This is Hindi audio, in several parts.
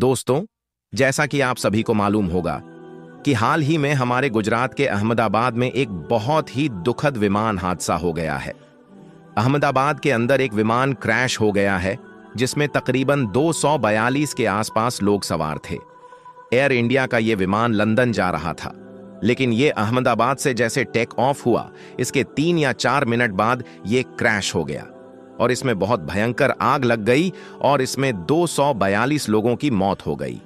दोस्तों, जैसा कि आप सभी को मालूम होगा कि हाल ही में हमारे गुजरात के अहमदाबाद में एक बहुत ही दुखद विमान हादसा हो गया है। अहमदाबाद के अंदर एक विमान क्रैश हो गया है जिसमें तकरीबन 242 के आसपास लोग सवार थे। एयर इंडिया का यह विमान लंदन जा रहा था, लेकिन यह अहमदाबाद से जैसे टेक ऑफ हुआ, इसके 3 या 4 मिनट बाद यह क्रैश हो गया और इसमें बहुत भयंकर आग लग गई और इसमें 242 लोगों की मौत हो गई।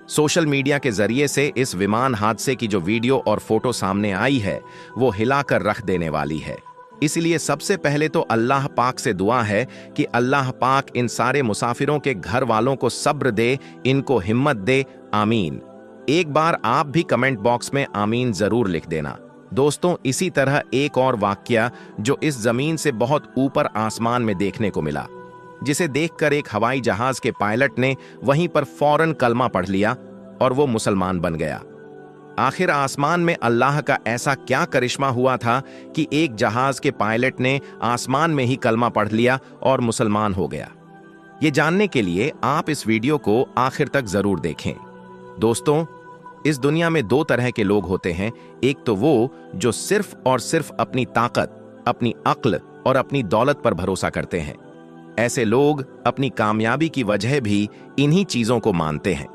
सोशल मीडिया के जरिए से इस विमान हादसे की जो वीडियो और फोटो सामने आई है वो हिलाकर रख देने वाली है। इसलिए सबसे पहले तो अल्लाह पाक से दुआ है कि अल्लाह पाक इन सारे मुसाफिरों के घर वालों को सब्र दे, इनको हिम्मत दे। आमीन। एक बार आप भी कमेंट बॉक्स में आमीन जरूर लिख देना। दोस्तों, इसी तरह एक और वाकया जो इस जमीन से बहुत ऊपर आसमान में देखने को मिला, जिसे देखकर एक हवाई जहाज के पायलट ने वहीं पर फौरन कलमा पढ़ लिया और वो मुसलमान बन गया। आखिर आसमान में अल्लाह का ऐसा क्या करिश्मा हुआ था कि एक जहाज के पायलट ने आसमान में ही कलमा पढ़ लिया और मुसलमान हो गया। ये जानने के लिए आप इस वीडियो को आखिर तक जरूर देखें। दोस्तों, इस दुनिया में 2 तरह के लोग होते हैं। एक तो वो जो सिर्फ और सिर्फ अपनी ताकत, अपनी अक्ल और अपनी दौलत पर भरोसा करते हैं। ऐसे लोग अपनी कामयाबी की वजह भी इन्हीं चीजों को मानते हैं।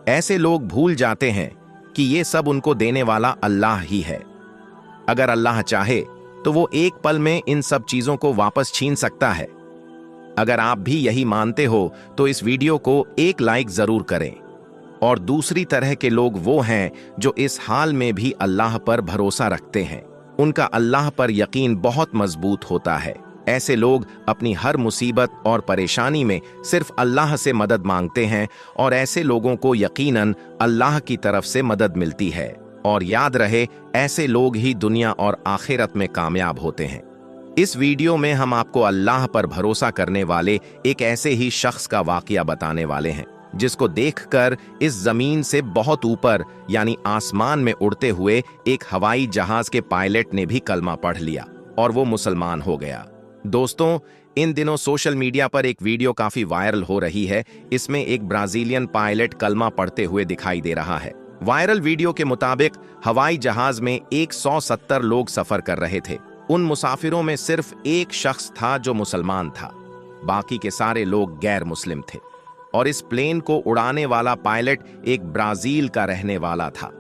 ऐसे लोग भूल जाते हैं कि ये सब उनको देने वाला अल्लाह ही है। अगर अल्लाह चाहे तो वो एक पल में इन सब चीजों को वापस छीन सकता है। अगर आप भी यही मानते हो तो इस वीडियो को एक लाइक जरूर करें। और दूसरी तरह के लोग वो हैं जो इस हाल में भी अल्लाह पर भरोसा रखते हैं। उनका अल्लाह पर यकीन बहुत मजबूत होता है। ऐसे लोग अपनी हर मुसीबत और परेशानी में सिर्फ अल्लाह से मदद मांगते हैं और ऐसे लोगों को यकीनन अल्लाह की तरफ से मदद मिलती है। और याद रहे, ऐसे लोग ही दुनिया और आखिरत में कामयाब होते हैं। इस वीडियो में हम आपको अल्लाह पर भरोसा करने वाले एक ऐसे ही शख्स का वाकया बताने वाले हैं जिसको देखकर इस जमीन से बहुत ऊपर यानी आसमान में उड़ते हुए एक हवाई जहाज के पायलट ने भी कलमा पढ़ लिया और वो मुसलमान हो गया। दोस्तों, इन दिनों सोशल मीडिया पर एक वीडियो काफी वायरल हो रही है। इसमें एक ब्राजीलियन पायलट कलमा पढ़ते हुए दिखाई दे रहा है। वायरल वीडियो के मुताबिक हवाई जहाज में 170 लोग सफर कर रहे थे। उन मुसाफिरों में सिर्फ एक शख्स था जो मुसलमान था, बाकी के सारे लोग गैर मुस्लिम थे। और इस प्लेन को उड़ाने वाला पायलट एक ब्राजील का रहने वाला था।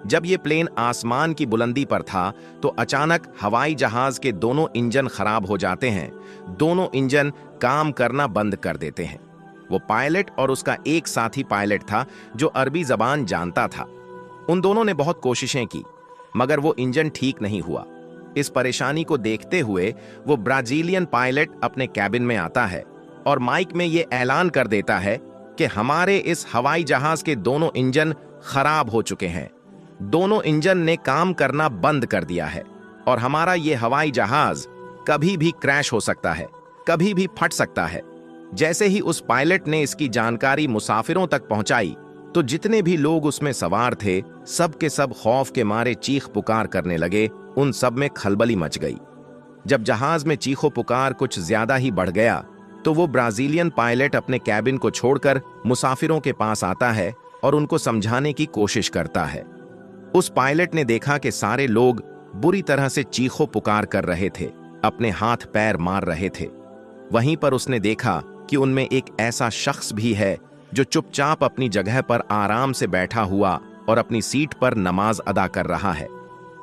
जब ये प्लेन आसमान की बुलंदी पर था तो अचानक हवाई जहाज के दोनों इंजन खराब हो जाते हैं। दोनों इंजन काम करना बंद कर देते हैं। वो पायलट और उसका एक साथी पायलट था जो अरबी जबान जानता था। उन दोनों ने बहुत कोशिशें की मगर वो इंजन ठीक नहीं हुआ। इस परेशानी को देखते हुए वो ब्राजीलियन पायलट अपने कैबिन में आता है और माइक में ये ऐलान कर देता है कि हमारे इस हवाई जहाज के दोनों इंजन खराब हो चुके हैं। दोनों इंजन ने काम करना बंद कर दिया है और हमारा ये हवाई जहाज कभी भी क्रैश हो सकता है, कभी भी फट सकता है। जैसे ही उस पायलट ने इसकी जानकारी मुसाफिरों तक पहुंचाई तो जितने भी लोग उसमें सवार थे सब के सब खौफ के मारे चीख पुकार करने लगे। उन सब में खलबली मच गई। जब जहाज में चीखो पुकार कुछ ज्यादा ही बढ़ गया तो वो ब्राजीलियन पायलट अपने कैबिन को छोड़कर मुसाफिरों के पास आता है और उनको समझाने की कोशिश करता है। उस पायलट ने देखा कि सारे लोग बुरी तरह से चीखो पुकार कर रहे थे, अपने हाथ पैर मार रहे थे। वहीं पर उसने देखा कि उनमें एक ऐसा शख्स भी है जो चुपचाप अपनी जगह पर आराम से बैठा हुआ और अपनी सीट पर नमाज अदा कर रहा है।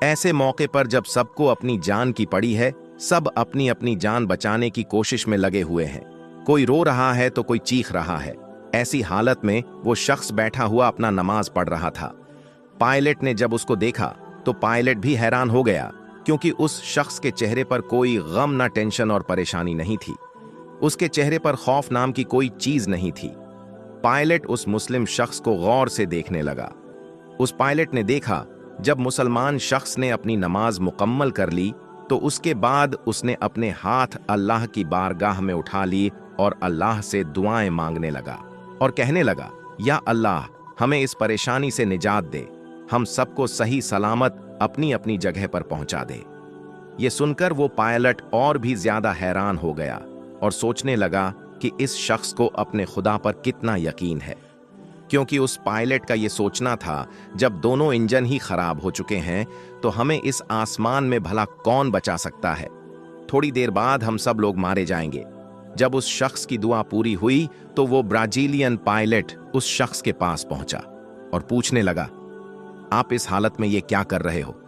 ऐसे मौके पर जब सबको अपनी जान की पड़ी है, सब अपनी अपनी जान बचाने की कोशिश में लगे हुए हैं। कोई रो रहा है तो कोई चीख रहा है। ऐसी हालत में वो शख्स बैठा हुआ अपना नमाज पढ़ रहा था। पायलट ने जब उसको देखा तो पायलट भी हैरान हो गया, क्योंकि उस शख्स के चेहरे पर कोई गम, ना टेंशन और परेशानी नहीं थी। उसके चेहरे पर खौफ नाम की कोई चीज नहीं थी। पायलट उस मुस्लिम शख्स को गौर से देखने लगा। उस पायलट ने देखा जब मुसलमान शख्स ने अपनी नमाज मुकम्मल कर ली तो उसके बाद उसने अपने हाथ अल्लाह की बारगाह में उठा ली और अल्लाह से दुआएं मांगने लगा और कहने लगा, या अल्लाह, हमें इस परेशानी से निजात दे, हम सबको सही सलामत अपनी अपनी जगह पर पहुंचा दे। ये सुनकर वो पायलट और भी ज्यादा हैरान हो गया और सोचने लगा कि इस शख्स को अपने खुदा पर कितना यकीन है। क्योंकि उस पायलट का ये सोचना था, जब दोनों इंजन ही खराब हो चुके हैं तो हमें इस आसमान में भला कौन बचा सकता है। थोड़ी देर बाद हम सब लोग मारे जाएंगे। जब उस शख्स की दुआ पूरी हुई तो वो ब्राजीलियन पायलट उस शख्स के पास पहुंचा और पूछने लगा, आप इस हालत में ये क्या कर रहे हो?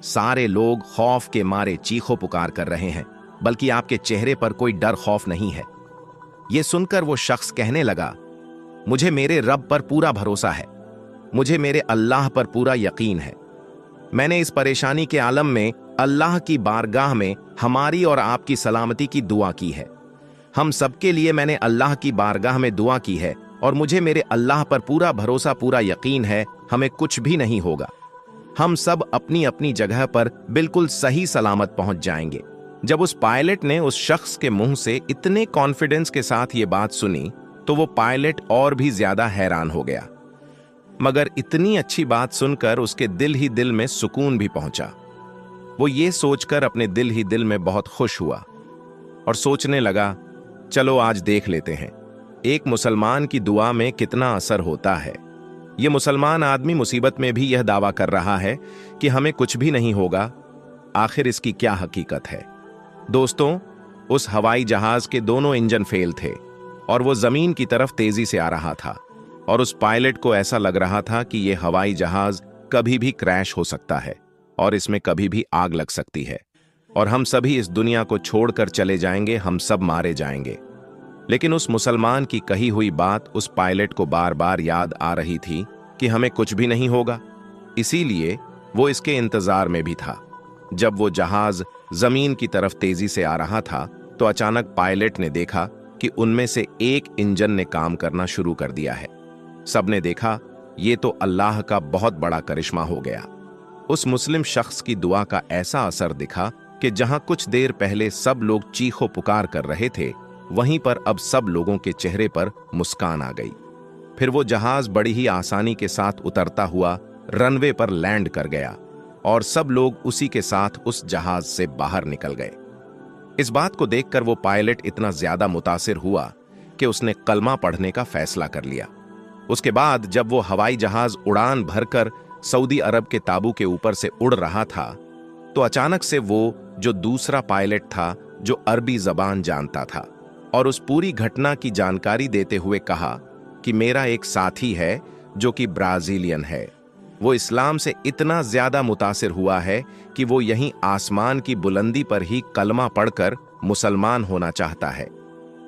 सारे लोग खौफ के मारे चीखो पुकार कर रहे हैं, बल्कि आपके चेहरे पर कोई डर खौफ नहीं है। ये सुनकर वो शख्स कहने लगा, मुझे मेरे रब पर पूरा भरोसा है, मुझे मेरे अल्लाह पर पूरा यकीन है। मैंने इस परेशानी के आलम में अल्लाह की बारगाह में हमारी और आपकी सलामती की दुआ की है। हम सबके लिए मैंने अल्लाह की बारगाह में दुआ की है और मुझे मेरे अल्लाह पर पूरा भरोसा, पूरा यकीन है, हमें कुछ भी नहीं होगा। हम सब अपनी अपनी जगह पर बिल्कुल सही सलामत पहुंच जाएंगे। जब उस पायलट ने उस शख्स के मुंह से इतने कॉन्फिडेंस के साथ ये बात सुनी तो वो पायलट और भी ज्यादा हैरान हो गया। मगर इतनी अच्छी बात सुनकर उसके दिल ही दिल में सुकून भी पहुंचा। वो ये सोचकर अपने दिल ही दिल में बहुत खुश हुआ और सोचने लगा, चलो आज देख लेते हैं एक मुसलमान की दुआ में कितना असर होता है। ये मुसलमान आदमी मुसीबत में भी यह दावा कर रहा है कि हमें कुछ भी नहीं होगा। आखिर इसकी क्या हकीकत है? दोस्तों, उस हवाई जहाज के दोनों इंजन फेल थे और वो जमीन की तरफ तेजी से आ रहा था और उस पायलट को ऐसा लग रहा था कि यह हवाई जहाज कभी भी क्रैश हो सकता है और इसमें कभी भी आग लग सकती है और हम सभी इस दुनिया को छोड़कर चले जाएंगे, हम सब मारे जाएंगे। लेकिन उस मुसलमान की कही हुई बात उस पायलट को बार बार याद आ रही थी कि हमें कुछ भी नहीं होगा। इसीलिए वो इसके इंतजार में भी था। जब वो जहाज जमीन की तरफ तेजी से आ रहा था तो अचानक पायलट ने देखा कि उनमें से एक इंजन ने काम करना शुरू कर दिया है। सबने देखा, ये तो अल्लाह का बहुत बड़ा करिश्मा हो गया। उस मुस्लिम शख्स की दुआ का ऐसा असर दिखा कि जहां कुछ देर पहले सब लोग चीखो पुकार कर रहे थे, वहीं पर अब सब लोगों के चेहरे पर मुस्कान आ गई। फिर वो जहाज बड़ी ही आसानी के साथ उतरता हुआ रनवे पर लैंड कर गया और सब लोग उसी के साथ उस जहाज से बाहर निकल गए। इस बात को देखकर वो पायलट इतना ज्यादा मुतासिर हुआ कि उसने कलमा पढ़ने का फैसला कर लिया। उसके बाद जब वो हवाई जहाज उड़ान भरकर सऊदी अरब के ताबू के ऊपर से उड़ रहा था तो अचानक से वो जो दूसरा पायलट था, जो अरबी जबान जानता था, और उस पूरी घटना की जानकारी देते हुए कहा कि मेरा एक साथी है जो कि ब्राजीलियन है। वो इस्लाम से इतना ज्यादा मुतासिर हुआ है कि वो यहीं आसमान की बुलंदी पर ही कलमा पढ़कर मुसलमान होना चाहता है।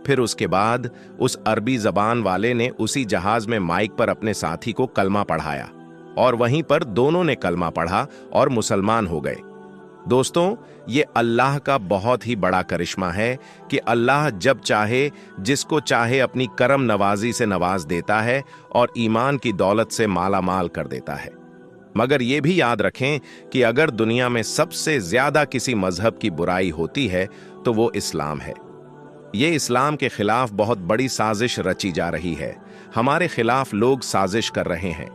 फिर उसके बाद उस अरबी जबान वाले ने उसी जहाज में माइक पर अपने साथी को कलमा पढ़ाया और वहीं पर दोनों ने कलमा पढ़ा और मुसलमान हो गए। दोस्तों, ये अल्लाह का बहुत ही बड़ा करिश्मा है कि अल्लाह जब चाहे जिसको चाहे अपनी करम नवाजी से नवाज देता है और ईमान की दौलत से माला माल कर देता है। मगर ये भी याद रखें कि अगर दुनिया में सबसे ज्यादा किसी मजहब की बुराई होती है तो वो इस्लाम है। ये इस्लाम के खिलाफ बहुत बड़ी साजिश रची जा रही है। हमारे खिलाफ लोग साजिश कर रहे हैं,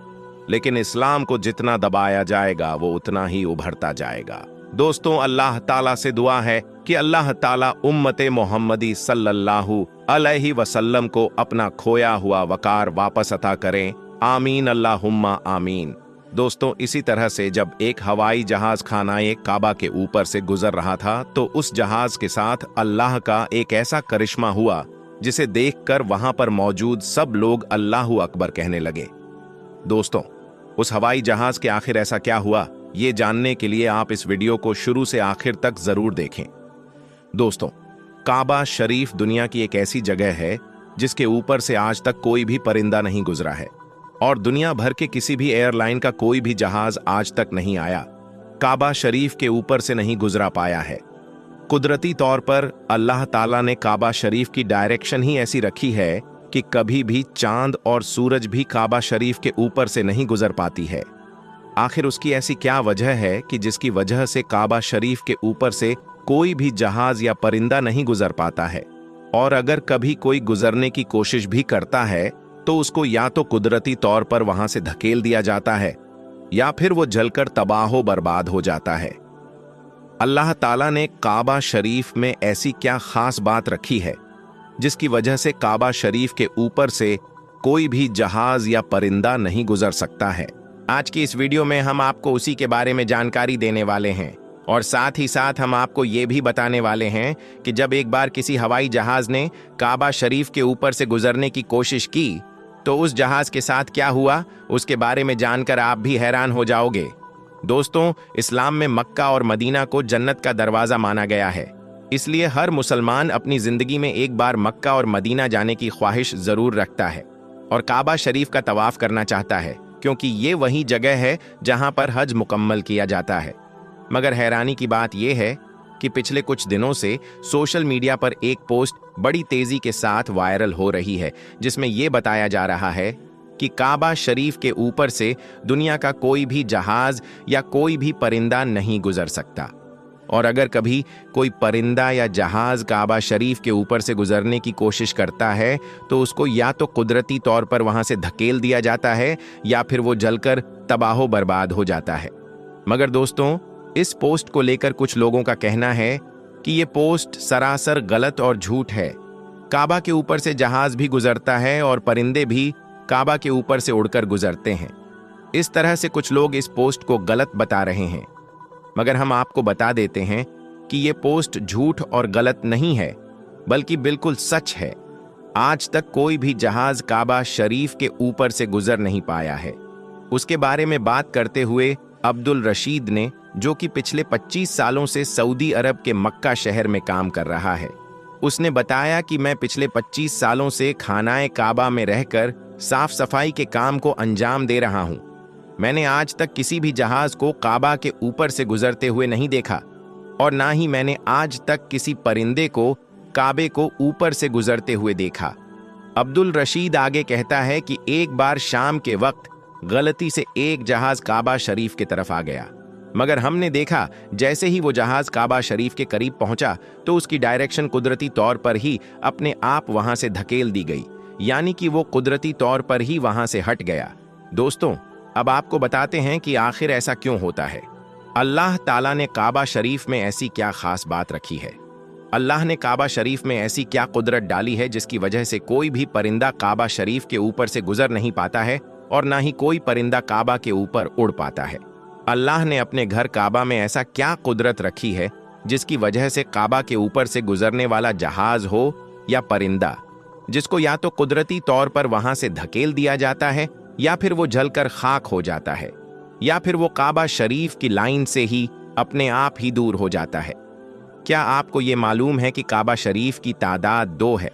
लेकिन इस्लाम को जितना दबाया जाएगा वो उतना ही उभरता जाएगा। दोस्तों, अल्लाह ताला से दुआ है कि अल्लाह ताला उम्मते मोहम्मदी सल्लल्लाहु अलैहि वसल्लम को अपना खोया हुआ वकार वापस अता करें। आमीन, अल्लाहुम्मा आमीन। दोस्तों, इसी तरह से जब एक हवाई जहाज खानाए काबा के ऊपर से गुजर रहा था तो उस जहाज के साथ अल्लाह का एक ऐसा करिश्मा हुआ जिसे देखकर वहां पर मौजूद सब लोग अल्लाहु अकबर कहने लगे। दोस्तों, उस हवाई जहाज के आखिर ऐसा क्या हुआ, ये जानने के लिए आप इस वीडियो को शुरू से आखिर तक जरूर देखें। दोस्तों, काबा शरीफ दुनिया की एक ऐसी जगह है जिसके ऊपर से आज तक कोई भी परिंदा नहीं गुजरा है और दुनिया भर के किसी भी एयरलाइन का कोई भी जहाज आज तक नहीं आया, काबा शरीफ के ऊपर से नहीं गुजरा पाया है। कुदरती तौर पर अल्लाह ताला ने काबा शरीफ की डायरेक्शन ही ऐसी रखी है कि कभी भी चांद और सूरज भी काबा शरीफ के ऊपर से नहीं गुजर पाती है। आखिर उसकी ऐसी क्या वजह है कि जिसकी वजह से काबा शरीफ के ऊपर से कोई भी जहाज या परिंदा नहीं गुजर पाता है, और अगर कभी कोई गुजरने की कोशिश भी करता है तो उसको या तो कुदरती तौर पर वहां से धकेल दिया जाता है या फिर वो जलकर तबाहो बर्बाद हो जाता है। अल्लाह ताला ने काबा शरीफ में ऐसी क्या खास बात रखी है जिसकी वजह से काबा शरीफ के ऊपर से कोई भी जहाज या परिंदा नहीं गुजर सकता है। आज की इस वीडियो में हम आपको उसी के बारे में जानकारी देने वाले हैं और साथ ही साथ हम आपको ये भी बताने वाले हैं कि जब एक बार किसी हवाई जहाज ने काबा शरीफ के ऊपर से गुजरने की कोशिश की तो उस जहाज के साथ क्या हुआ, उसके बारे में जानकर आप भी हैरान हो जाओगे। दोस्तों, इस्लाम में मक्का और मदीना को जन्नत का दरवाजा माना गया है, इसलिए हर मुसलमान अपनी जिंदगी में एक बार मक्का और मदीना जाने की ख्वाहिश जरूर रखता है और काबा शरीफ का तवाफ करना चाहता है, क्योंकि ये वही जगह है जहां पर हज मुकम्मल किया जाता है। मगर हैरानी की बात यह है कि पिछले कुछ दिनों से सोशल मीडिया पर एक पोस्ट बड़ी तेजी के साथ वायरल हो रही है, जिसमें यह बताया जा रहा है कि काबा शरीफ के ऊपर से दुनिया का कोई भी जहाज या कोई भी परिंदा नहीं गुजर सकता, और अगर कभी कोई परिंदा या जहाज काबा शरीफ के ऊपर से गुजरने की कोशिश करता है तो उसको या तो कुदरती तौर पर वहां से धकेल दिया जाता है या फिर वो जलकर तबाहो बर्बाद हो जाता है। मगर दोस्तों, इस पोस्ट को लेकर कुछ लोगों का कहना है कि ये पोस्ट सरासर गलत और झूठ है। काबा के ऊपर से जहाज भी गुजरता है और परिंदे भी काबा के ऊपर से उड़कर गुजरते हैं। इस तरह से कुछ लोग इस पोस्ट को गलत बता रहे हैं, मगर हम आपको बता देते हैं कि ये पोस्ट झूठ और गलत नहीं है, बल्कि बिल्कुल सच है। आज तक कोई भी जहाज काबा शरीफ के ऊपर से गुजर नहीं पाया है। उसके बारे में बात करते हुए अब्दुल रशीद ने, जो कि पिछले 25 सालों से सऊदी अरब के मक्का शहर में काम कर रहा है, उसने बताया कि मैं पिछले 25 सालों से खानाए काबा में रहकर साफ सफाई के काम को अंजाम दे रहा हूं। मैंने आज तक किसी भी जहाज को काबा के ऊपर से गुजरते हुए नहीं देखा और ना ही मैंने आज तक किसी परिंदे को काबे को ऊपर से गुजरते हुए देखा। अब्दुल रशीद आगे कहता है कि एक बार शाम के वक्त गलती से एक जहाज काबा शरीफ की तरफ आ गया, मगर हमने देखा जैसे ही वो जहाज काबा शरीफ के करीब पहुंचा तो उसकी डायरेक्शन कुदरती तौर पर ही अपने आप वहां से धकेल दी गई, यानी कि वो कुदरती तौर पर ही वहां से हट गया। दोस्तों, अब आपको बताते हैं कि आखिर ऐसा क्यों होता है। अल्लाह ताला ने काबा शरीफ में ऐसी क्या खास बात रखी है? अल्लाह ने काबा शरीफ में ऐसी क्या कुदरत डाली है जिसकी वजह से कोई भी परिंदा काबा शरीफ के ऊपर से गुजर नहीं पाता है और ना ही कोई परिंदा काबा के ऊपर उड़ पाता है? अल्लाह ने अपने घर काबा में ऐसा क्या कुदरत रखी है जिसकी वजह से काबा के ऊपर से गुजरने वाला जहाज हो या परिंदा, जिसको या तो कुदरती तौर पर वहां से धकेल दिया जाता है या फिर वो जलकर खाक हो जाता है या फिर वो काबा शरीफ की लाइन से ही अपने आप ही दूर हो जाता है? क्या आपको ये मालूम है कि काबा शरीफ की तादाद 2 है?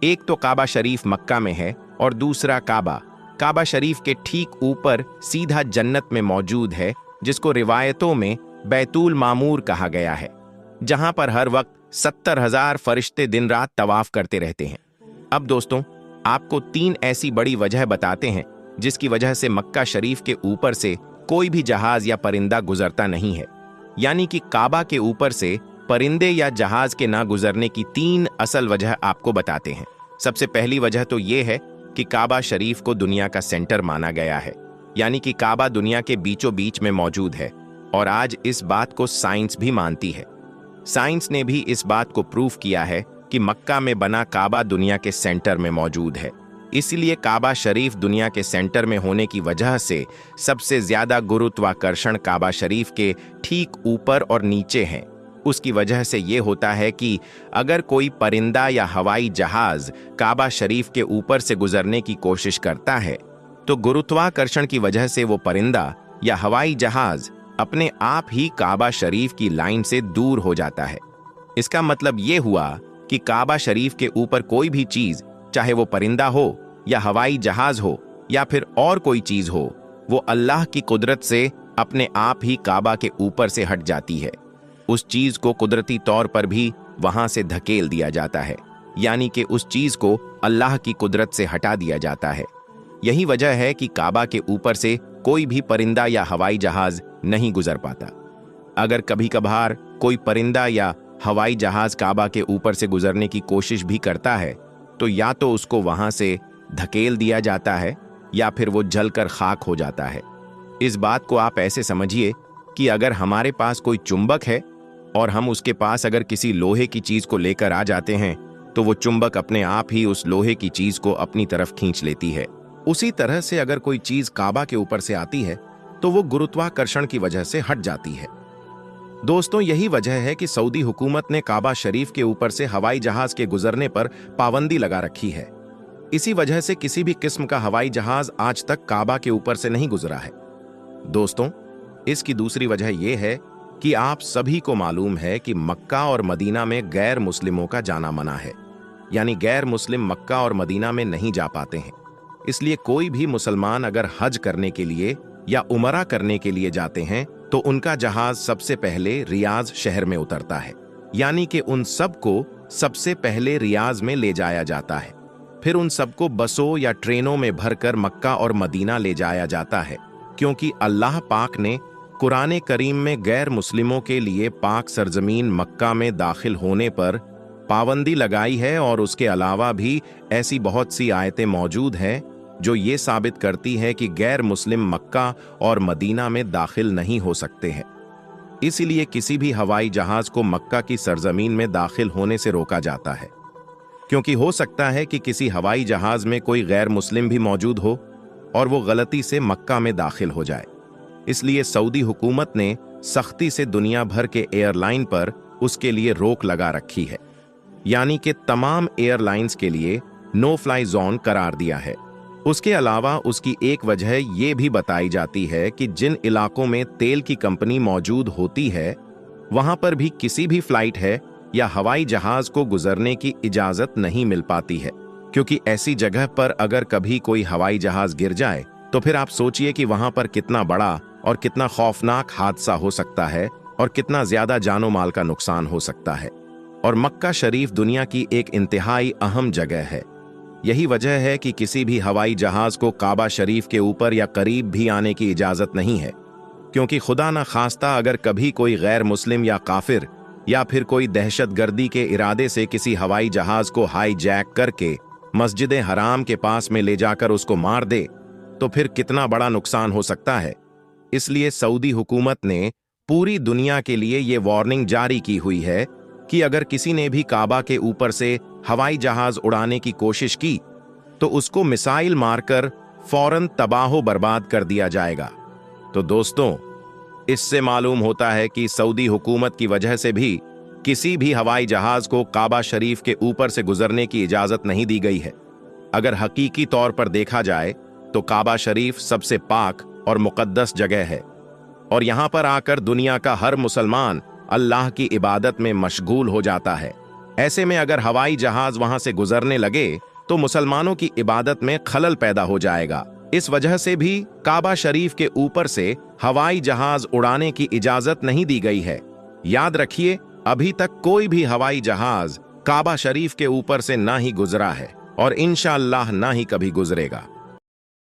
एक तो काबा शरीफ मक्का में है और दूसरा काबा शरीफ के ठीक ऊपर सीधा जन्नत में मौजूद है, जिसको रिवायतों में बैतुल मामूर कहा गया है, जहां पर हर वक्त 70,000 फरिश्ते दिन रात तवाफ करते रहते हैं। अब दोस्तों, आपको 3 ऐसी बड़ी वजह बताते हैं जिसकी वजह से मक्का शरीफ के ऊपर से कोई भी जहाज या परिंदा गुजरता नहीं है, यानी कि काबा के ऊपर से परिंदे या जहाज के ना गुजरने की 3 असल वजह आपको बताते हैं। सबसे पहली वजह तो ये है कि काबा शरीफ को दुनिया का सेंटर माना गया है, यानी कि काबा दुनिया के बीचों बीच में मौजूद है और आज इस बात को साइंस भी मानती है। साइंस ने भी इस बात को प्रूफ किया है कि मक्का में बना काबा दुनिया के सेंटर में मौजूद है। इसलिए काबा शरीफ दुनिया के सेंटर में होने की वजह से सबसे ज्यादा गुरुत्वाकर्षण काबा शरीफ के ठीक ऊपर और नीचे है। उसकी वजह से ये होता है कि अगर कोई परिंदा या हवाई जहाज काबा शरीफ के ऊपर से गुजरने की कोशिश करता है तो गुरुत्वाकर्षण की वजह से वो परिंदा या हवाई जहाज अपने आप ही काबा शरीफ की लाइन से दूर हो जाता है। इसका मतलब ये हुआ कि काबा शरीफ के ऊपर कोई भी चीज, चाहे वो परिंदा हो या हवाई जहाज हो या फिर और कोई चीज हो, वो अल्लाह की कुदरत से अपने आप ही काबा के ऊपर से हट जाती है। उस चीज को कुदरती तौर पर भी वहां से धकेल दिया जाता है, यानी कि उस चीज को अल्लाह की कुदरत से हटा दिया जाता है। यही वजह है कि काबा के ऊपर से कोई भी परिंदा या हवाई जहाज नहीं गुजर पाता। अगर कभी कभार कोई परिंदा या हवाई जहाज काबा के ऊपर से गुजरने की कोशिश भी करता है तो या तो उसको वहां से धकेल दिया जाता है या फिर वो जलकर खाक हो जाता है। इस बात को आप ऐसे समझिए कि अगर हमारे पास कोई चुंबक है और हम उसके पास अगर किसी लोहे की चीज को लेकर आ जाते हैं तो वो चुंबक अपने आप ही उस लोहे की चीज को अपनी तरफ खींच लेती है। उसी तरह से अगर कोई चीज काबा के ऊपर से आती है तो वो गुरुत्वाकर्षण की वजह से हट जाती है। दोस्तों, यही वजह है कि सऊदी हुकूमत ने काबा शरीफ के ऊपर से हवाई जहाज के गुजरने पर पाबंदी लगा रखी है। इसी वजह से किसी भी किस्म का हवाई जहाज आज तक काबा के ऊपर से नहीं गुजरा है। दोस्तों, इसकी दूसरी वजह यह है कि आप सभी को मालूम है कि मक्का और मदीना में गैर मुस्लिमों का जाना मना है, यानी गैर मुस्लिम मक्का और मदीना में नहीं जा पाते हैं। इसलिए कोई भी मुसलमान अगर हज करने के लिए या उमरा करने के लिए जाते हैं तो उनका जहाज सबसे पहले रियाज शहर में उतरता है, यानी कि उन सबको सबसे पहले रियाज में ले जाया जाता है। फिर उन सबको बसों या ट्रेनों में भरकर मक्का और मदीना ले जाया जाता है, क्योंकि अल्लाह पाक ने कुरान करीम में गैर मुस्लिमों के लिए पाक सरजमीन मक्का में दाखिल होने पर पाबंदी लगाई है। और उसके अलावा भी ऐसी बहुत सी आयतें मौजूद हैं जो ये साबित करती है कि गैर मुस्लिम मक्का और मदीना में दाखिल नहीं हो सकते हैं। इसीलिए किसी भी हवाई जहाज को मक्का की सरजमीन में दाखिल होने से रोका जाता है, क्योंकि हो सकता है कि किसी हवाई जहाज में कोई गैर मुस्लिम भी मौजूद हो और वो गलती से मक्का में दाखिल हो जाए। इसलिए सऊदी हुकूमत ने सख्ती से दुनिया भर के एयरलाइन पर उसके लिए रोक लगा रखी है, यानी कि तमाम एयरलाइंस के लिए नो फ्लाई जोन करार दिया है। उसके अलावा उसकी एक वजह यह भी बताई जाती है कि जिन इलाकों में तेल की कंपनी मौजूद होती है वहां पर भी किसी भी फ्लाइट है या हवाई जहाज को गुजरने की इजाजत नहीं मिल पाती है, क्योंकि ऐसी जगह पर अगर कभी कोई हवाई जहाज गिर जाए तो फिर आप सोचिए कि वहां पर कितना बड़ा और कितना खौफनाक हादसा हो सकता है और कितना ज्यादा जानो माल का नुकसान हो सकता है। और मक्का शरीफ दुनिया की एक इंतहाई अहम जगह है। यही वजह है कि किसी भी हवाई जहाज को काबा शरीफ के ऊपर या करीब भी आने की इजाजत नहीं है, क्योंकि खुदा न खास्ता अगर कभी कोई गैर मुस्लिम या काफिर या फिर कोई दहशतगर्दी के इरादे से किसी हवाई जहाज को हाई जैक करके मस्जिद हराम के पास में ले जाकर उसको मार दे तो फिर कितना बड़ा नुकसान हो सकता है। इसलिए सऊदी हुकूमत ने पूरी दुनिया के लिए ये वार्निंग जारी की हुई है कि अगर किसी ने भी काबा के ऊपर से हवाई जहाज उड़ाने की कोशिश की तो उसको मिसाइल मारकर फौरन तबाह बर्बाद कर दिया जाएगा। तो दोस्तों, इससे मालूम होता है कि सऊदी हुकूमत की वजह से भी किसी भी हवाई जहाज को काबा शरीफ के ऊपर से गुजरने की इजाजत नहीं दी गई है। अगर हकीकी तौर पर देखा जाए तो काबा शरीफ सबसे पाक और मुकद्दस जगह है और यहां पर आकर दुनिया का हर मुसलमान अल्लाह की इबादत में मशगूल हो जाता है। ऐसे में अगर हवाई जहाज वहां से गुजरने लगे तो मुसलमानों की इबादत में खलल पैदा हो जाएगा। इस वजह से भी काबा शरीफ के ऊपर से हवाई जहाज उड़ाने की इजाजत नहीं दी गई है। याद रखिए, अभी तक कोई भी हवाई जहाज काबा शरीफ के ऊपर से ना ही गुजरा है और इंशाअल्लाह ना ही कभी गुजरेगा।